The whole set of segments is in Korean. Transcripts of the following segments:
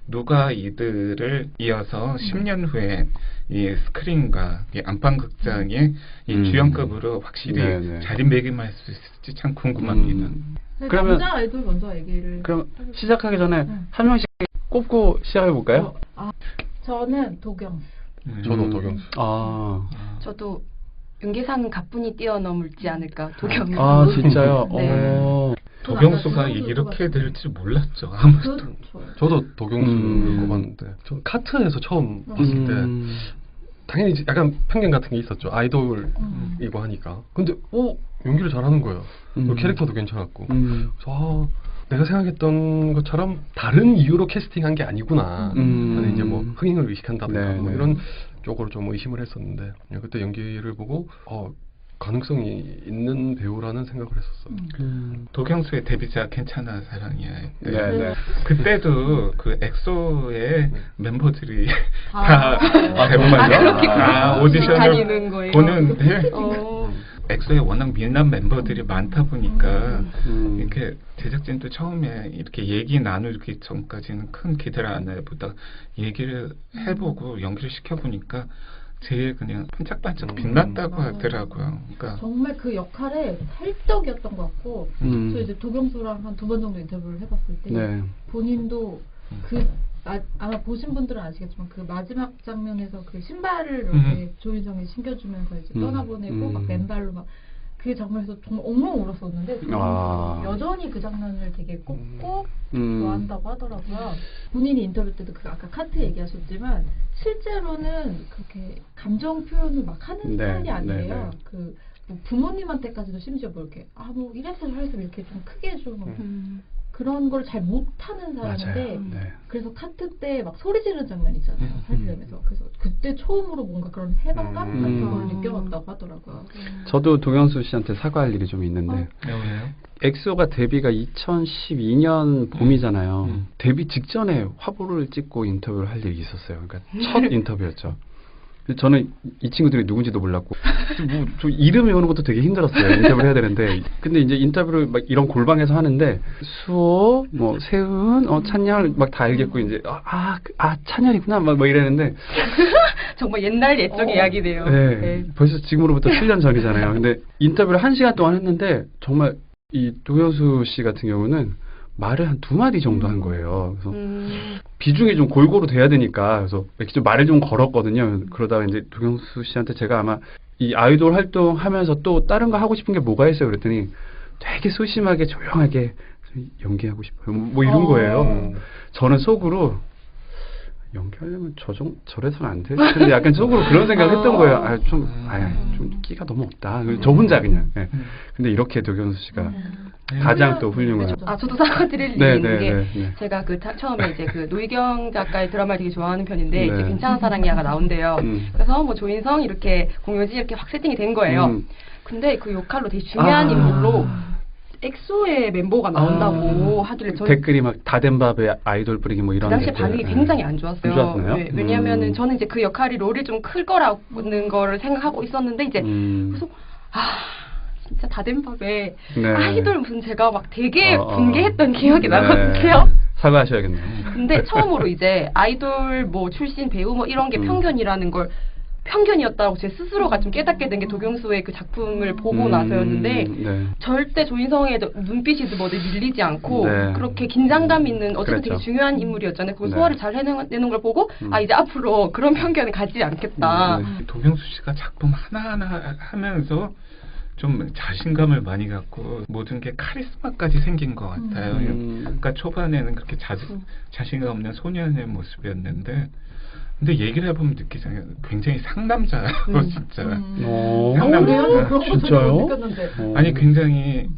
누가 이들을 이어서 10년 후에 이 스크린과 이 안방극장의 이 주연급으로 확실히 네네. 자리매김할 수 있을지 참 궁금합니다. 그러면- 남자 아이돌 먼저 얘기를. 그럼 시작하기 전에 한 명씩 꼽고 시작해 볼까요? 저는 도경수. 저도 도경수. 아, 저도 윤계상 가뿐히 뛰어넘을지 않을까 도경수. 아 진짜요? 네. 도경수가 이렇게 될지 몰랐죠. 아무도. 그렇죠. 저도 도경수를 음. 꼽았는데 저 카트에서 처음 봤을 때 당연히 이제 약간 편견 같은 게 있었죠. 아이돌이고 하니까. 근데 연기를 잘하는 거예요. 그리고 캐릭터도 괜찮았고. 그래서 내가 생각했던 것처럼 다른 이유로 캐스팅한 게 아니구나. 하는 이제 뭐 흥행을 의식한다든가 네, 뭐 네. 이런 쪽으로 좀 의심을 했었는데 그때 연기를 보고 가능성이 있는 배우라는 생각을 했었어요. 도경수의 데뷔작 괜찮아 사랑이야. 네네. 그때도 그 엑소의 멤버들이 다- 다 정말요? 그렇게 다 다니는 오디션을 거예요. 보는데 어. 엑소에 워낙 밀란 멤버들이 많다 보니까 음. 이렇게 제작진도 처음에 이렇게 얘기 나누기 전까지는 큰 기대를 안 해보다 얘기를 해보고 연기를 시켜보니까 제일 그냥 반짝반짝 빛났다고 하더라고요. 그러니까 정말 그 역할에 찰떡이었던 것 같고, 저 이제 도경수랑 한 2번 정도 인터뷰를 해봤을 때 네. 본인도 아마 보신 분들은 아시겠지만 그 마지막 장면에서 그 신발을 이렇게 조인성이 신겨주면서 이제 떠나보내고 막 맨발로 막 그 장면에서 정말 엉엉 울었었는데 여전히 그 장면을 되게 꼽고 좋아한다고 하더라고요. 본인이 인터뷰 때도 그 아까 카트 얘기하셨지만 실제로는 그렇게 감정 표현을 막 하는 네, 스타일이 아니에요. 네, 네. 그 뭐 부모님한테까지도 심지어 뭐 이렇게 뭐 이래서 저래서 이렇게 좀 크게 좀 그런 걸 잘 못하는 사람인데 네. 그래서 카트 때 막 소리 지르는 장면 있잖아요. 살리면서 그래서 그때 처음으로 뭔가 그런 해방감 같은 걸 느껴봤다고 하더라고요. 저도 도경수 씨한테 사과할 일이 좀 있는데 왜요? 엑소가 데뷔가 2012년 봄이잖아요. 데뷔 직전에 화보를 찍고 인터뷰를 할 일이 있었어요. 그러니까 첫 인터뷰였죠. 근데 저는 이 친구들이 누군지도 몰랐고 저 이름 외우는 것도 되게 힘들었어요. 인터뷰를 해야 되는데 근데 이제 인터뷰를 막 이런 골방에서 하는데 수호, 뭐 세훈, 찬열 막 다 알겠고 이제 찬열이구나 막 이랬는데 정말 옛날 옛적 이야기네요. 네, 벌써 지금으로부터 7년 전이잖아요. 근데 인터뷰를 1시간 동안 했는데 정말 이 도경수 씨 같은 경우는 말을 한 2마디 정도 한 거예요. 그래서 비중이 좀 골고루 돼야 되니까 그래서 이렇게 좀 말을 좀 걸었거든요. 그러다가 이제 도경수 씨한테 제가 아마 이 아이돌 활동하면서 또 다른 거 하고 싶은 게 뭐가 있어요? 그랬더니 되게 소심하게 조용하게 연기하고 싶어요. 뭐 이런 거예요. 저는 속으로 연기하려면 저래서는 안 돼. 근데 약간 속으로 그런 생각을 했던 거예요. 좀 끼가 너무 없다. 저 혼자 그냥. 네. 근데 이렇게 도경수 씨가 가장 또 훌륭한. 저도 사과드릴 네, 일이 있는 게 네. 제가 처음에 이제 그 노희경 작가의 드라마를 되게 좋아하는 편인데 네. 이제 괜찮은 사랑이야가 나온대요. 그래서 뭐 조인성 이렇게 공효진 이렇게 확 세팅이 된 거예요. 근데 그 역할로 되게 중요한 인물로 엑소의 멤버가 나온다고 하길래 저는 댓글이 막 다 된 밥에 아이돌 뿌리기 뭐 이런 그 당시에 댓글. 반응이 굉장히 안 좋았어요. 안 좋았나요? 네, 왜냐하면은 저는 이제 그 역할이 롤이 좀 클 거라는 거를 생각하고 있었는데 이제 그래서 진짜 다 된 밥에 네. 아이돌 무슨 제가 막 되게 분개했던 기억이 나거든요. 네. 사과하셔야겠네요. 근데 처음으로 이제 아이돌 뭐 출신 배우 뭐 이런 게 편견이라는 걸 편견이었다고 제 스스로가 좀 깨닫게 된 게 도경수의 그 작품을 보고 나서였는데 네. 절대 조인성의 눈빛이 뭐든 밀리지 않고 네. 그렇게 긴장감 있는 어쨌든 그랬죠. 되게 중요한 인물이었잖아요. 그 네. 소화를 잘 해내는 걸 보고 이제 앞으로 그런 편견을 가지지 않겠다. 도경수 씨가 작품 하나하나 하면서 좀 자신감을 많이 갖고 모든 게 카리스마까지 생긴 것 같아요. 그러니까 초반에는 그렇게 자신감 없는 소년의 모습이었는데 근데 얘기를 해보면 느끼잖아요. 굉장히 상남자예요, 진짜. 그래요? 그런 거 진짜요? 느꼈는데. 아니 굉장히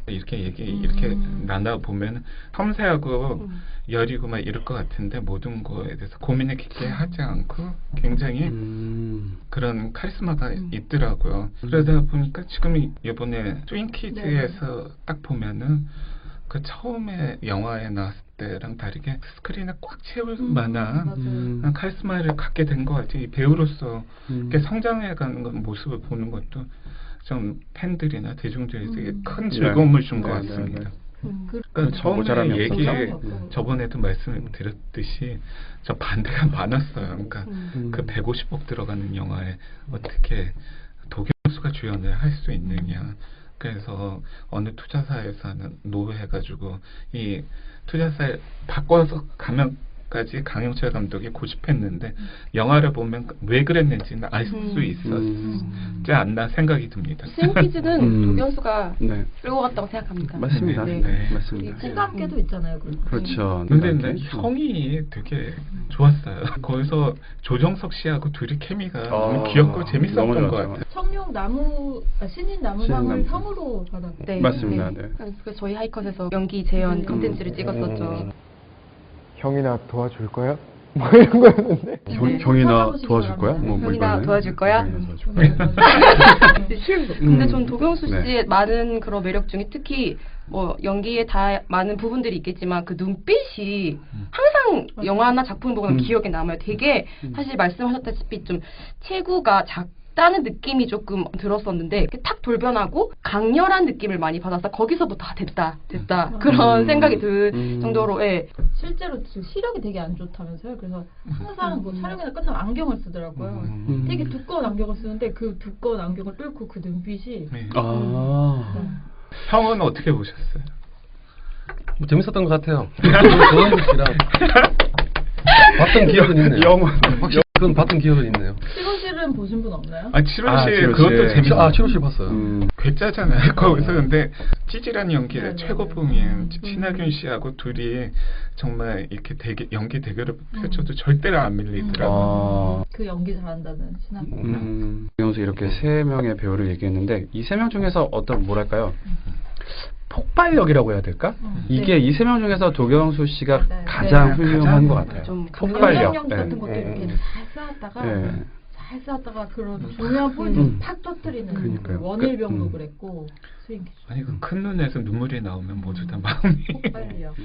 이렇게 나눠 보면 섬세하고 여리고 막 이럴 것 같은데 모든 거에 대해서 고민을 깊게 하지 않고 굉장히 그런 카리스마가 있더라고요. 그러다 보니까 지금 이번에 트윈키즈에서 딱 보면은 그 처음에 영화에 나왔을 때랑 다르게 스크린을 꽉 채울 만한 카리스마를 갖게 된 것 같아요. 이 배우로서 이렇게 성장해가는 모습을 보는 것도 좀 팬들이나 대중들에게 큰 즐거움을 준 것 같습니다. 그러니까 처음에 모자람이 얘기 없어서. 저번에도 말씀드렸듯이 저 반대가 많았어요. 그러니까 그 150억 들어가는 영화에 어떻게 도경수가 주연을 할 수 있느냐. 그래서 어느 투자사에서는 노해가지고 이 투자사에 바꿔서 가면까지 강영철 감독이 고집했는데 영화를 보면 왜 그랬는지는 알 수 있었지 않나 생각이 듭니다. 스윙키즈는 도경수가 네. 끌고 갔다고 생각합니다. 맞습니다. 네. 네. 맞습니다. 꿈과 함께도 있잖아요. 그렇죠. 근데 네. 형이 되게 좋았어요. 거기서 조정석 씨하고 둘이 케미가 너무 아, 귀엽고 너무 재밌었던 것 좋았죠. 같아요. 청룡 나무 신인 나무상을 나무상. 상으로 받았고. 네. 맞습니다. 네. 그래서 저희 하이컷에서 연기 재현 컨텐츠를 찍었었죠. 형이나 도와줄 거야? 뭐 이런 거였는데. 형이나 찾아보시기 도와줄 거야? 바랍니다. 뭐 형이나 이거는? 도와줄 거야? 형이나 도와줄 거야? 근데 전 도경수 씨의 네. 많은 그런 매력 중에 특히 뭐 연기에 다 많은 부분들이 있겠지만 그 눈빛이 항상 영화나 작품을 보면 기억에 남아요. 되게 사실 말씀하셨다시피 좀 체구가 작다는 느낌이 조금 들었었는데 이렇게 탁 돌변하고 강렬한 느낌을 많이 받아서 거기서부터 됐다 그런 생각이 들 정도로 예. 실제로 시력이 되게 안 좋다면서요. 그래서 항상 뭐 촬영이나 끝나면 안경을 쓰더라고요. 되게 두꺼운 안경을 쓰는데 그 두꺼운 안경을 뚫고 그 눈빛이 네. 아. 형은 어떻게 보셨어요? 뭐 재밌었던 것 같아요. 조영국 씨랑 봤던 기억은 있네요. 영원. 확실히 그건 봤던 기억은 있네요. 7호실은 보신 분 없나요? 아 7호실 칠호실. 그것도 재밌어요. 아 7호실 봤어요. 괴짜잖아요. 거기서 근데 찌질한 연기를 네, 최고봉인 신하균 씨하고 둘이 정말 이렇게 연기 대결을 펼쳐도 절대로 안 밀리더라고요. 아. 그 연기 잘한다는 신하균. 도경수 이렇게 3명의 배우를 얘기했는데 이 3명 중에서 어떤 뭐랄까요? 폭발력이라고 해야 될까? 이게 네. 이 3명 중에서 도경수 씨가 네. 가장 네. 훌륭한 가장 것 같아요. 좀 폭발력. 영향력 네. 같은 것도 이렇게 잘 쌓았다가 네. 잘 쌓았다가 그런 중요한 포인트 팍 터뜨리는 그러니까요. 원일병도 그랬고 스윙키즈 아니 그 큰 눈에서 눈물이 나오면 모두 다 마음이 폭발력.